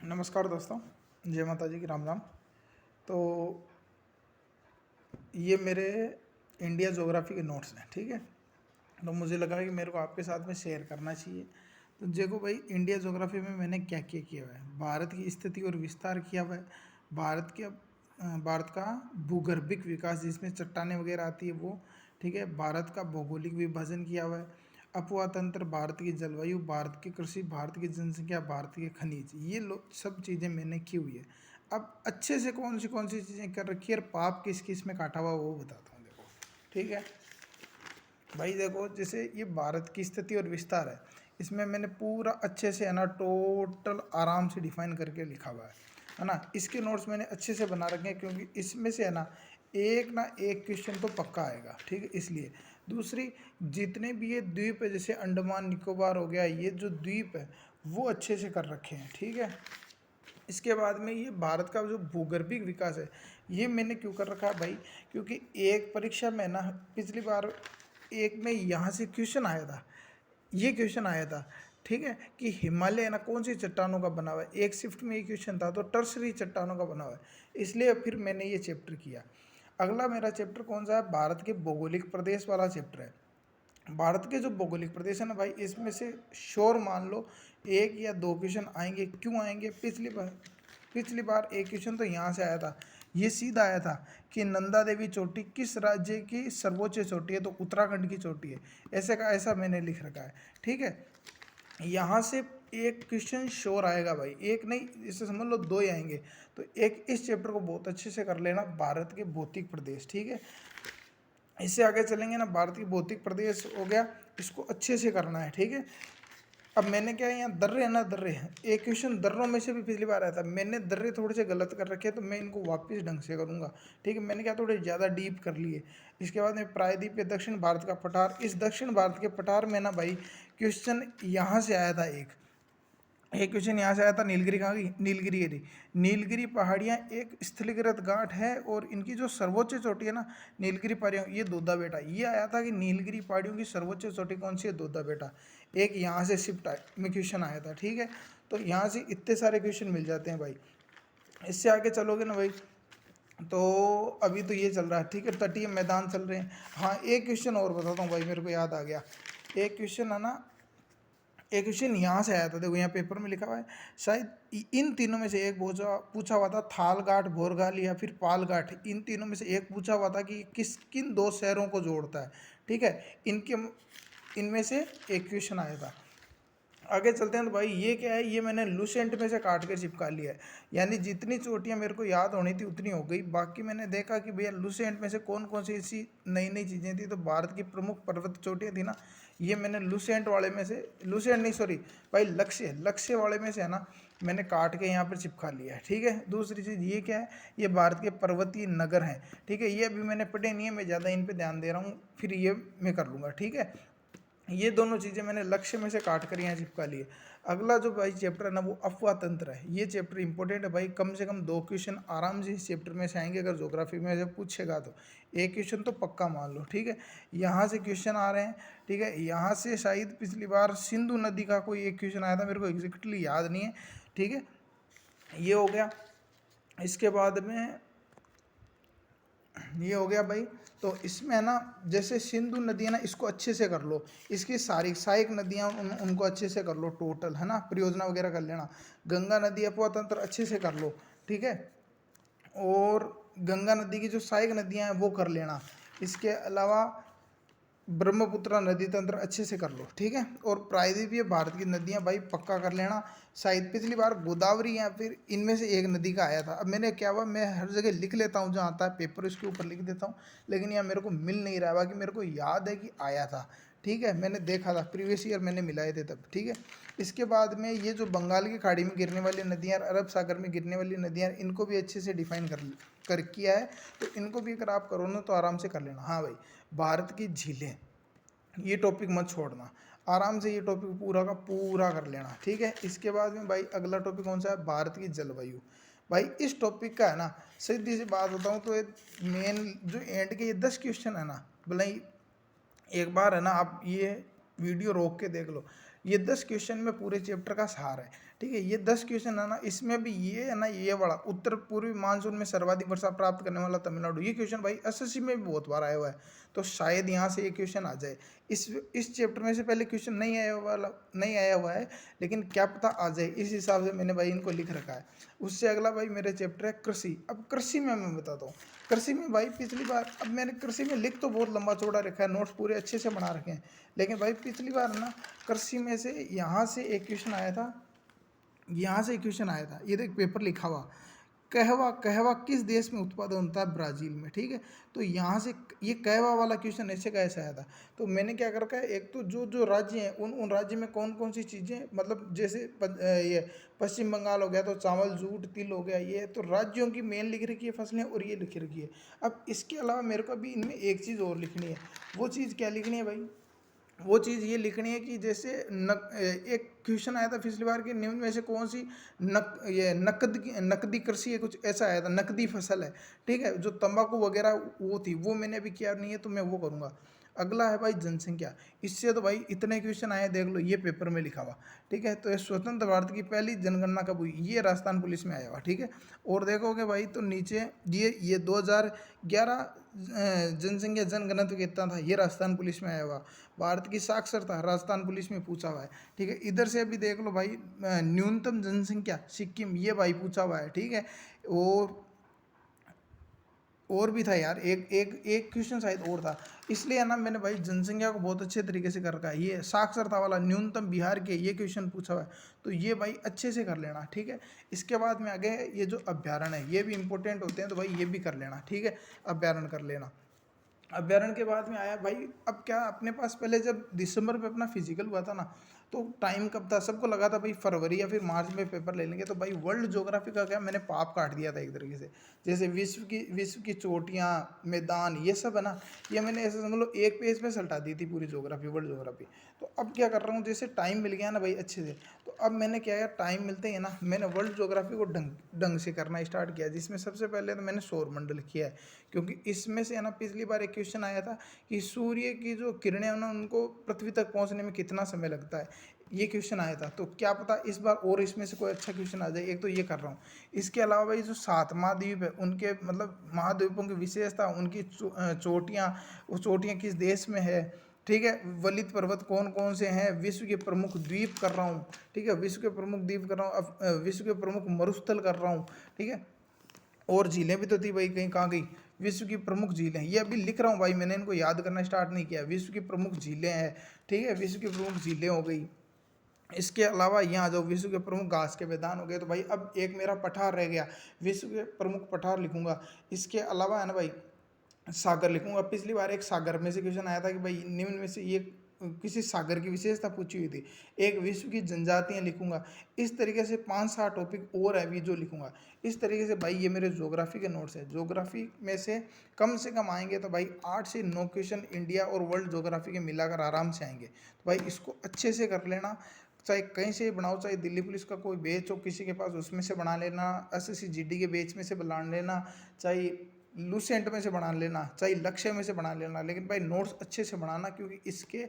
नमस्कार दोस्तों, जय माता जी की राम राम। तो ये मेरे इंडिया ज्योग्राफी के नोट्स हैं, ठीक है। तो मुझे लगा कि मेरे को आपके साथ में शेयर करना चाहिए। तो देखो भाई, इंडिया ज्योग्राफी में मैंने क्या क्या किया हुआ है। भारत की स्थिति और विस्तार किया हुआ है। भारत का भूगर्भिक विकास जिसमें चट्टानें वगैरह आती है वो, ठीक है। भारत का भौगोलिक विभाजन किया हुआ है। अपवाह तंत्र, भारत की जलवायु, भारत की कृषि, भारत की जनसंख्या, भारत के खनिज, ये सब चीज़ें मैंने की हुई है। अब अच्छे से कौन सी चीज़ें कर रखी है और पाप किस किस में काटा हुआ वो बताता हूँ, देखो, ठीक है भाई। देखो, जैसे ये भारत की स्थिति और विस्तार है, इसमें मैंने पूरा अच्छे से, है ना, टोटल आराम से डिफाइन करके लिखा हुआ है ना। इसके नोट्स मैंने अच्छे से बना रखे हैं क्योंकि इसमें से, है ना एक क्वेश्चन तो पक्का आएगा, ठीक है। इसलिए दूसरी, जितने भी ये द्वीप है, जैसे अंडमान निकोबार हो गया, ये जो द्वीप है वो अच्छे से कर रखे हैं, ठीक है। इसके बाद में ये भारत का जो भूगर्भिक विकास है, ये मैंने क्यों कर रखा है भाई, क्योंकि एक परीक्षा में ना, पिछली बार एक में यहाँ से क्वेश्चन आया था, ये क्वेश्चन आया था, ठीक है, कि हिमालय ना कौन सी चट्टानों का बना हुआ है। एक शिफ्ट में ये क्वेश्चन था, तो टर्सरी चट्टानों का बना हुआ है, इसलिए फिर मैंने ये चैप्टर किया। अगला मेरा चैप्टर कौन सा है, भारत के भौगोलिक प्रदेश वाला चैप्टर है। भारत के जो भौगोलिक प्रदेश है ना भाई, इसमें से श्योर मान लो एक या दो क्वेश्चन आएंगे। क्यों आएंगे, पिछली बार एक क्वेश्चन तो यहाँ से आया था, ये सीधा आया था कि नंदा देवी चोटी किस राज्य की सर्वोच्च चोटी है, तो उत्तराखंड की चोटी है। ऐसे का ऐसा मैंने लिख रखा है, ठीक है। यहाँ से एक क्वेश्चन श्योर आएगा भाई, एक नहीं, इससे समझ लो दो ही आएंगे। तो एक इस चैप्टर को बहुत अच्छे से कर लेना, भारत के भौतिक प्रदेश, ठीक है। इससे आगे चलेंगे ना, भारत की भौतिक प्रदेश हो गया, इसको अच्छे से करना है, ठीक है। अब मैंने क्या है, यहाँ दर्रे है ना, दर्रे हैं, एक क्वेश्चन दर्रों में से भी पिछली बार आया था, मैंने दर्रे थोड़े से गलत कर रखे हैं, तो मैं इनको वापस ढंग से करूँगा, ठीक है। मैंने क्या थोड़े ज़्यादा डीप कर लिए। इसके बाद में प्रायद्वीप, दक्षिण भारत का पठार, इस दक्षिण भारत के पठार में ना भाई क्वेश्चन यहाँ से आया था, एक क्वेश्चन यहाँ से आया था, नीलगिरी कहाँ गई, नीलगिरी है। नीलगिरी पहाड़ियाँ एक स्थलीकृत गांठ है और इनकी जो सर्वोच्च चोटी है ना, नीलगिरी पहाड़ियों, ये दोदा बेटा, ये आया था कि नीलगिरी पहाड़ियों की सर्वोच्च चोटी कौन सी है, दोदा बेटा। एक यहाँ से शिफ्ट में क्वेश्चन आया था, ठीक है। तो यहाँ से इतने सारे क्वेश्चन मिल जाते हैं भाई। इससे आगे चलोगे ना भाई, तो अभी तो ये चल रहा है, ठीक है, तटीय मैदान चल रहे हैं। हाँ, एक क्वेश्चन और बताता हूँ भाई, मेरे को याद आ गया। एक क्वेश्चन है ना, एक क्वेश्चन यहाँ से आया था, देखो यहाँ पेपर में लिखा हुआ है, शायद इन तीनों में से एक पूछा हुआ था, थालघाट, भोरघाल या फिर पालघाट, इन तीनों में से एक पूछा हुआ था कि किन दो शहरों को जोड़ता है, ठीक है। इनमें से एक क्वेश्चन आया था। आगे चलते हैं तो भाई, ये क्या है, ये मैंने लुसेंट में से काट के चिपका लिया है, यानी जितनी चोटियाँ मेरे को याद होनी थी उतनी हो गई। बाकी मैंने देखा कि भैया लुसेंट में से कौन कौन सी ऐसी नई नई चीज़ें थी, तो भारत की प्रमुख पर्वत चोटियाँ थी ना, ये मैंने लुसेंट वाले में से, लुसेंट नहीं सॉरी भाई, लक्ष्य वाले में से, है ना, मैंने काट के यहाँ पर चिपका लिया है, ठीक है। दूसरी चीज़ ये क्या है, ये भारत के पर्वतीय नगर हैं, ठीक है। ये अभी मैंने पढ़े नहीं है, मैं ज़्यादा इन पर ध्यान दे रहा हूँ, फिर ये मैं कर लूँगा, ठीक है। ये दोनों चीज़ें मैंने लक्ष्य में से काट कर यहाँ चिपका लिए। अगला जो भाई चैप्टर है ना, वो अफवाह तंत्र है। ये चैप्टर इंपॉर्टेंट है भाई, कम से कम दो क्वेश्चन आराम से इस चैप्टर में से आएंगे, अगर ज्योग्राफी में से पूछेगा तो एक क्वेश्चन तो पक्का मान लो, ठीक है। यहाँ से क्वेश्चन आ रहे हैं, ठीक है। यहाँ से शायद पिछली बार सिंधु नदी का कोई एक क्वेश्चन आया था, मेरे को एग्जैक्टली याद नहीं है, ठीक है। ये हो गया। इसके बाद में ये हो गया भाई। तो इसमें है ना, जैसे सिंधु नदी है ना, इसको अच्छे से कर लो, इसकी सारी सहायक नदियाँ उनको अच्छे से कर लो, टोटल, है ना, परियोजना वगैरह कर लेना। गंगा नदी अपवा तंत्र अच्छे से कर लो, ठीक है। और गंगा नदी की जो सहायक नदियाँ हैं वो कर लेना। इसके अलावा ब्रह्मपुत्र नदी तंत्र अच्छे से कर लो, ठीक है। और प्रायद्वीपीय भारत की नदियां भाई पक्का कर लेना। शायद पिछली बार गोदावरी या फिर इनमें से एक नदी का आया था। अब मैंने क्या हुआ, मैं हर जगह लिख लेता हूँ, जहाँ आता है पेपर उसके ऊपर लिख देता हूँ, लेकिन यहाँ मेरे को मिल नहीं रहा है। बाकी मेरे को याद है कि आया था, ठीक है, मैंने देखा था, प्रीवियस ईयर मैंने मिलाए थे तब, ठीक है। इसके बाद में ये जो बंगाल की खाड़ी में गिरने वाली नदियाँ, अरब सागर में गिरने वाली नदियाँ, इनको भी अच्छे से डिफाइन कर किया है। तो इनको भी अगर आप करो ना तो आराम से कर लेना। हाँ भाई, भारत की झीलें, ये टॉपिक मत छोड़ना, आराम से ये टॉपिक पूरा का पूरा कर लेना, ठीक है। इसके बाद में भाई अगला टॉपिक कौन सा है, भारत की जलवायु। भाई इस टॉपिक का है ना, सीधी सी बात बताऊँ तो मेन जो एंड के ये 10 क्वेश्चन है ना, भले ही एक बार है ना आप ये वीडियो रोक के देख लो, ये 10 क्वेश्चन में पूरे चैप्टर का सार है, ठीक है। ये 10 क्वेश्चन है ना, इसमें भी ये है ना, ये वाला उत्तर पूर्वी मानसून में सर्वाधिक वर्षा प्राप्त करने वाला तमिलनाडु, ये क्वेश्चन भाई एसएससी में भी बहुत बार आया हुआ है, तो शायद यहाँ से ये क्वेश्चन आ जाए। इस चैप्टर में से पहले क्वेश्चन नहीं आया हुआ है, लेकिन क्या पता आ जाए, इस हिसाब से मैंने भाई इनको लिख रखा है। उससे अगला भाई मेरे चैप्टर है कृषि। अब कृषि में मैं बताता हूँ, कृषि में भाई पिछली बार, अब मैंने कृषि में लिख तो बहुत लंबा चौड़ा रखा है, नोट्स पूरे अच्छे से बना रखे हैं, लेकिन भाई पिछली बार ना कृषि में से यहाँ से एक क्वेश्चन आया था, यहाँ से एक क्वेश्चन आया था, ये देख पेपर लिखा हुआ, कहवा कहवा किस देश में उत्पादन होता है, ब्राज़ील में, ठीक है। तो यहाँ से ये कहवा वाला क्वेश्चन ऐसे का ऐसे आया था। तो मैंने क्या कर रखा है, एक तो जो जो राज्य हैं उन राज्य में कौन कौन सी चीज़ें, मतलब जैसे ये पश्चिम बंगाल हो गया तो चावल जूट तिल हो गया, ये तो राज्यों की मेन लिख रखी है फसलें, और ये लिख रखी है। अब इसके अलावा मेरे को अभी इनमें एक चीज़ और लिखनी है। वो चीज़ क्या लिखनी है भाई, वो चीज़ ये लिखनी है कि जैसे एक क्वेश्चन आया था पिछली बार कि निम्न में से कौन सी नकदी कृषि है, कुछ ऐसा आया था, नकदी फसल है, ठीक है। जो तंबाकू वगैरह वो थी, वो मैंने अभी किया नहीं है, तो मैं वो करूँगा। अगला है भाई जनसंख्या। इससे तो भाई इतने क्वेश्चन आए, देख लो ये पेपर में लिखा हुआ, ठीक है। तो ये स्वतंत्र भारत की पहली जनगणना कब हुई, ये राजस्थान पुलिस में आया हुआ, ठीक है। और देखोगे भाई तो नीचे ये 2011 जनसंख्या जनगणना कितना था, ये राजस्थान पुलिस में आया हुआ। भारत की साक्षरता राजस्थान पुलिस में पूछा हुआ है, ठीक है। इधर से अभी देख लो भाई, न्यूनतम जनसंख्या सिक्किम, ये भाई पूछा हुआ है, ठीक है। और भी था यार, एक क्वेश्चन शायद और था, इसलिए है ना मैंने भाई जनसंख्या को बहुत अच्छे तरीके से कर रखा है। ये साक्षरता वाला न्यूनतम बिहार के, ये क्वेश्चन पूछा हुआ है, तो ये भाई अच्छे से कर लेना, ठीक है। इसके बाद में आगे ये जो अभ्यारण्य है, ये भी इंपॉर्टेंट होते हैं, तो भाई ये भी कर लेना, ठीक है। अभ्यारण्य कर लेना। अभ्यारण्य के बाद में आया भाई, अब क्या अपने पास पहले जब दिसंबर में अपना फिजिकल हुआ था ना, तो टाइम कब था, सबको लगा था भाई फरवरी या फिर मार्च में पेपर ले लेंगे, तो भाई वर्ल्ड ज्योग्राफी का क्या मैंने पाप काट दिया था एक तरीके से। जैसे विश्व की चोटियाँ, मैदान, ये सब है ना, ये मैंने ऐसे समझ लो एक पेज पे सल्टा दी थी पूरी ज्योग्राफी, वर्ल्ड ज्योग्राफी। तो अब क्या कर रहा हूँ, जैसे टाइम मिल गया ना भाई अच्छे से, तो अब मैंने क्या यार, टाइम मिलते ही ना मैंने वर्ल्ड ज्योग्राफी को ढंग से करना स्टार्ट किया, जिसमें सबसे पहले तो मैंने सौरमंडल किया है, क्योंकि इसमें से है ना पिछली बार एक क्वेश्चन आया था कि सूर्य की जो किरणें हैं ना, उनको पृथ्वी तक पहुंचने में कितना समय लगता है, ये क्वेश्चन आया था। तो क्या पता इस बार और इसमें से कोई अच्छा क्वेश्चन आ जाए, एक तो ये कर रहा हूँ। इसके अलावा भाई जो 7 महाद्वीप है, उनके मतलब महाद्वीपों की विशेषता, उनकी चोटियाँ, वो चोटियाँ किस देश में है, ठीक है। वलित पर्वत कौन कौन से हैं, विश्व के प्रमुख द्वीप कर रहा हूँ, ठीक है, विश्व के प्रमुख द्वीप कर रहा हूँ, अब विश्व के प्रमुख मरुस्थल कर रहा हूँ, ठीक है। और झीलें भी तो थी भाई, कहीं कहाँ गई, विश्व की प्रमुख झीलें, ये अभी लिख रहा हूँ भाई, मैंने इनको याद करना स्टार्ट नहीं किया। विश्व की प्रमुख झीलें हैं, ठीक है, विश्व की प्रमुख झीलें हो गई। इसके अलावा यहाँ जो विश्व के प्रमुख घास के मैदान हो गए, तो भाई अब एक मेरा पठार रह गया, विश्व के प्रमुख पठार लिखूंगा। इसके अलावा है ना भाई सागर लिखूंगा। पिछली बार एक सागर में से क्वेश्चन आया था कि भाई निम्न में से ये किसी सागर की विशेषता पूछी हुई थी। एक विश्व की जनजातियां लिखूंगा। इस तरीके से 5-7 टॉपिक और है भी जो लिखूंगा। इस तरीके से भाई ये मेरे ज्योग्राफी के नोट्स है। ज्योग्राफी में से कम आएंगे तो भाई 8 से 9 क्वेश्चन इंडिया और वर्ल्ड ज्योग्राफी के मिलाकर आराम से आएंगे। तो भाई इसको अच्छे से कर लेना, चाहे कहीं से बनाओ, चाहे दिल्ली पुलिस का कोई बेच हो किसी के पास, उसमें से बना लेना, एसएससी जीडी के बेच में से बना लेना, चाहे लूसेंट में से बना लेना, चाहे लक्ष्य में से बना लेना, लेकिन भाई नोट्स अच्छे से बनाना, क्योंकि इसके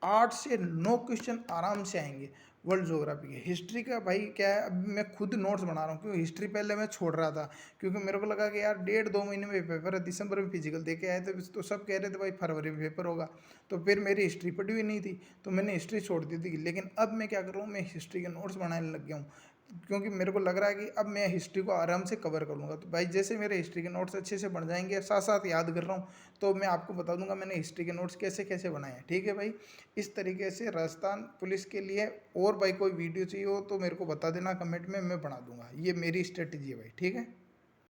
8 से 9 क्वेश्चन आराम से आएंगे वर्ल्ड ज्योग्राफी के। हिस्ट्री का भाई क्या है, अब मैं खुद नोट्स बना रहा हूँ, क्योंकि हिस्ट्री पहले मैं छोड़ रहा था, क्योंकि मेरे को लगा कि यार 1.5-2 महीने में पेपर है, दिसंबर में फिजिकल दे के आए थे, तो सब कह रहे थे भाई फरवरी में पेपर होगा, तो फिर मेरी हिस्ट्री पढ़ी हुई नहीं थी, तो मैंने हिस्ट्री छोड़ दी थी। लेकिन अब मैं क्या कर रहा हूँ, मैं हिस्ट्री के नोट्स बनाने लग गया हूँ, क्योंकि मेरे को लग रहा है कि अब मैं हिस्ट्री को आराम से कवर कर लूँगा। तो भाई जैसे मेरे हिस्ट्री के नोट्स अच्छे से बन जाएंगे, साथ साथ याद कर रहा हूँ, तो मैं आपको बता दूंगा मैंने हिस्ट्री के नोट्स कैसे कैसे बनाए हैं, ठीक है भाई। इस तरीके से राजस्थान पुलिस के लिए और भाई कोई वीडियो चाहिए हो तो मेरे को बता देना कमेंट में, मैं बना दूंगा। ये मेरी स्ट्रेटजी है भाई, ठीक है।